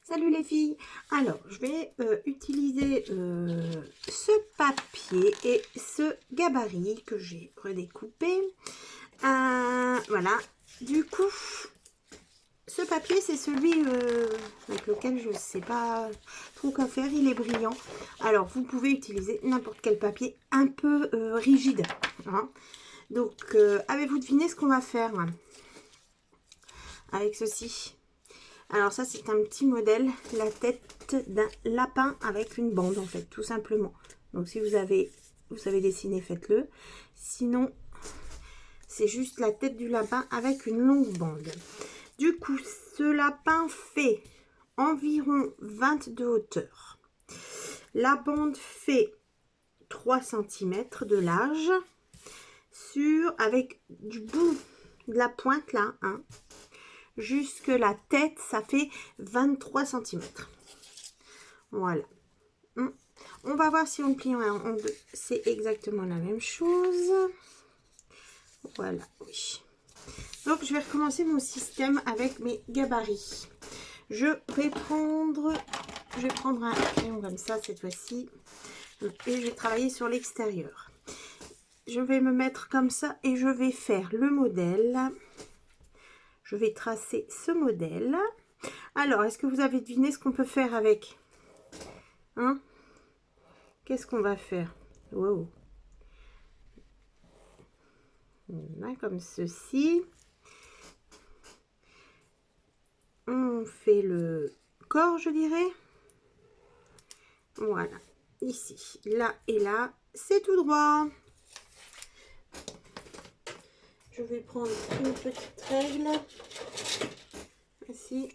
Salut les filles. Alors, je vais utiliser ce papier et ce gabarit que j'ai redécoupé. Voilà. Du coup, ce papier, c'est celui avec lequel je ne sais pas trop quoi faire. Il est brillant. Alors, vous pouvez utiliser n'importe quel papier un peu rigide. Hein. Donc, avez-vous deviné ce qu'on va faire avec ceci? Alors ça, c'est un petit modèle, la tête d'un lapin avec une bande, en fait, tout simplement. Donc si vous savez dessiner, faites-le. Sinon, c'est juste la tête du lapin avec une longue bande. Du coup, ce lapin fait environ 20 de hauteur. La bande fait 3 cm de large, avec du bout de la pointe là, hein, jusque la tête, ça fait 23 cm. Voilà. On va voir si on plie en deux. C'est exactement la même chose. Voilà, oui. Donc, je vais recommencer mon système avec mes gabarits. Je vais prendre un crayon comme ça cette fois-ci. Et je vais travailler sur l'extérieur. Je vais me mettre comme ça et je vais faire le modèle. Je vais tracer ce modèle. Alors, est-ce que vous avez deviné ce qu'on peut faire avec? Hein? Qu'est-ce qu'on va faire? Wow. Là, comme ceci. On fait le corps, je dirais. Voilà. Ici, là et là, c'est tout droit. Je vais prendre une petite règle. Ici.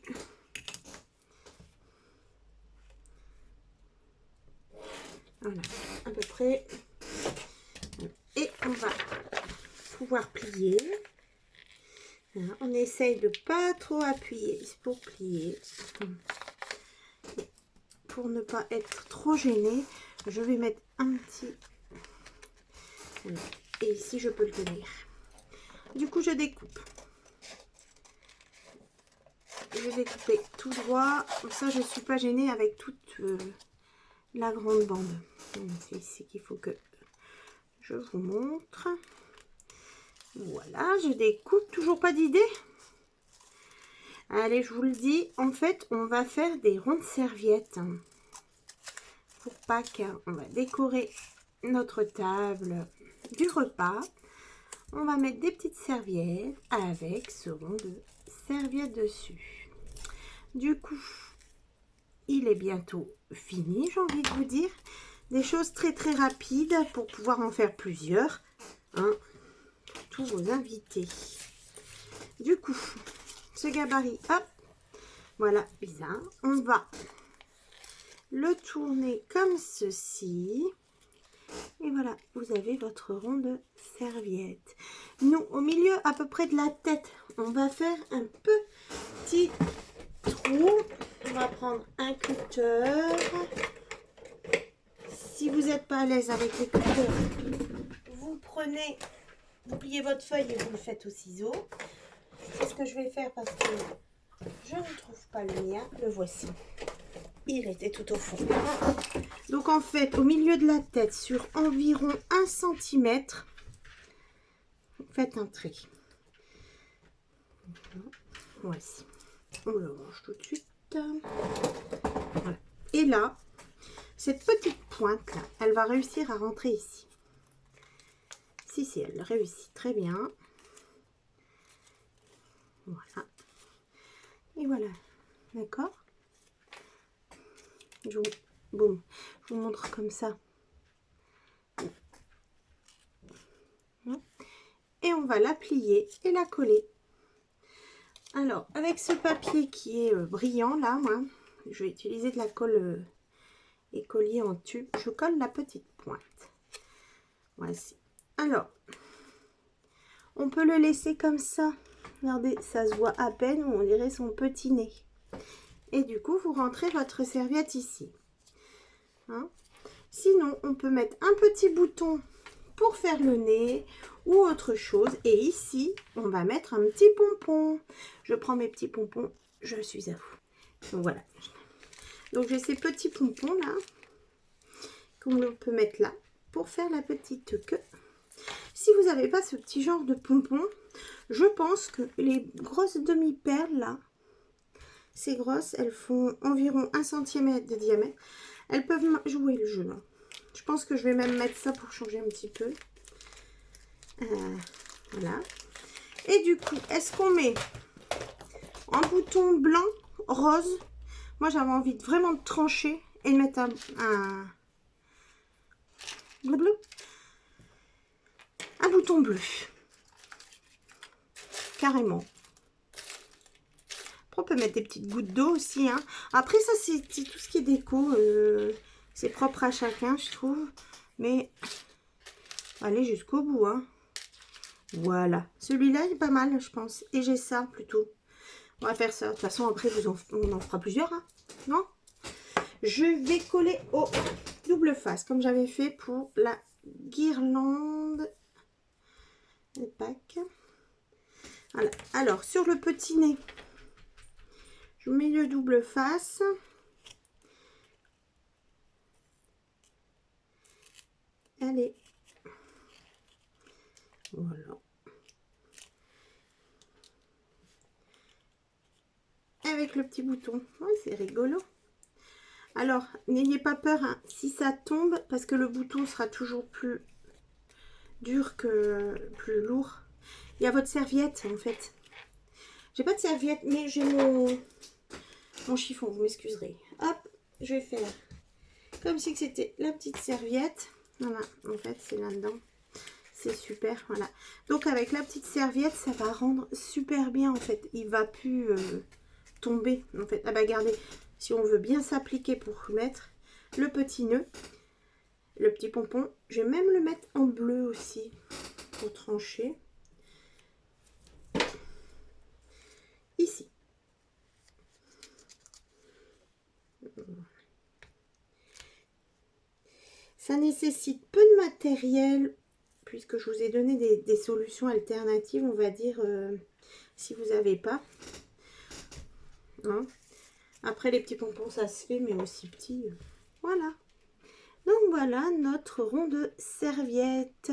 Voilà, à peu près. Et on va pouvoir plier. Voilà, on essaye de pas trop appuyer pour plier. Pour ne pas être trop gêné, je vais mettre un petit... Voilà. Et ici, je peux le tenir. Du coup, je découpe. Je vais découper tout droit. Comme ça, je ne suis pas gênée avec toute la grande bande. C'est ici qu'il faut que je vous montre. Voilà, je découpe. Toujours pas d'idée? Allez, je vous le dis. En fait, on va faire des rondes serviettes. Pour Pâques, on va décorer notre table du repas. On va mettre des petites serviettes avec ce rond de serviette dessus. Du coup, il est bientôt fini, j'ai envie de vous dire. Des choses très très rapides pour pouvoir en faire plusieurs. Hein, pour tous vos invités. Du coup, ce gabarit, hop, voilà, bien. On va le tourner comme ceci. Et voilà, vous avez votre rond de serviette. Nous, au milieu à peu près de la tête, on va faire un petit trou. On va prendre un cutter. Si vous n'êtes pas à l'aise avec les cutters, vous pliez votre feuille et vous le faites au ciseau. C'est ce que je vais faire parce que je ne trouve pas le mien. Le voici. Il était tout au fond. Donc en fait, au milieu de la tête, sur environ 1 cm, faites un trait. Voici. On le range tout de suite. Voilà. Et là, cette petite pointe là, elle va réussir à rentrer ici. Si, elle réussit très bien. Voilà. Et voilà. D'accord? Boum. Je vous montre comme ça. Et on va la plier et la coller. Alors, avec ce papier qui est brillant, là, moi, je vais utiliser de la colle écolier en tube. Je colle la petite pointe. Voici. Alors, on peut le laisser comme ça. Regardez, ça se voit à peine, on dirait son petit nez. Et du coup, vous rentrez votre serviette ici. Hein? Sinon, on peut mettre un petit bouton pour faire le nez ou autre chose. Et ici, on va mettre un petit pompon. Je prends mes petits pompons, je suis à vous. Donc voilà, Donc j'ai ces petits pompons là, qu'on peut mettre là, pour faire la petite queue. Si vous n'avez pas ce petit genre de pompons, je pense que les grosses demi-perles là, ces grosses, elles font environ 1 cm de diamètre. Elles peuvent jouer le jeu. Hein. Je pense que je vais même mettre ça pour changer un petit peu. Voilà. Et du coup, est-ce qu'on met un bouton blanc, rose? Moi, j'avais envie de vraiment de trancher et de mettre un bleu. Un bouton bleu. Carrément. Après, on peut mettre des petites gouttes d'eau aussi. Hein. Après, ça, c'est tout ce qui est déco. C'est propre à chacun, je trouve. Mais, allez jusqu'au bout. Hein. Voilà. Celui-là, il est pas mal, je pense. Et j'ai ça, plutôt. On va faire ça. De toute façon, après, on en fera plusieurs. Hein. Non? Je vais coller au double face, comme j'avais fait pour la guirlande. Voilà. Alors, sur le petit nez, je mets le double face. Allez. Voilà. Avec le petit bouton. Ouais, c'est rigolo. Alors, n'ayez pas peur hein, si ça tombe, parce que le bouton sera toujours plus dur que plus lourd. Il y a votre serviette, en fait. J'ai pas de serviette, mais j'ai mon chiffon, vous m'excuserez. Hop, je vais faire comme si c'était la petite serviette. Voilà, en fait, c'est là-dedans. C'est super, voilà. Donc, avec la petite serviette, ça va rendre super bien, en fait. Il va plus tomber, en fait. Ah bah, regardez, si on veut bien s'appliquer pour mettre le petit nœud, le petit pompon, je vais même le mettre en bleu aussi, pour trancher. Ici. Ça nécessite peu de matériel, puisque je vous ai donné des solutions alternatives, on va dire, si vous n'avez pas. Hein. Après, les petits pompons, ça se fait, mais aussi petits. Voilà. Donc, voilà notre rond de serviette.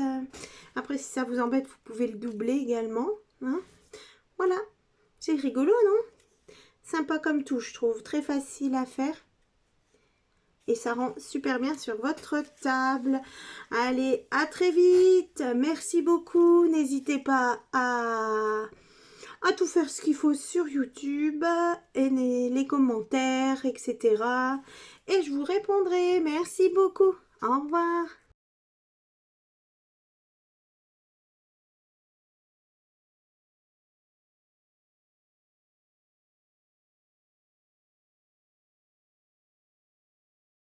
Après, si ça vous embête, vous pouvez le doubler également. Hein. Voilà. C'est rigolo, non? Sympa comme tout, je trouve. Très facile à faire. Et ça rend super bien sur votre table. Allez, à très vite. Merci beaucoup. N'hésitez pas à tout faire ce qu'il faut sur YouTube. Et les commentaires, etc. Et je vous répondrai. Merci beaucoup. Au revoir.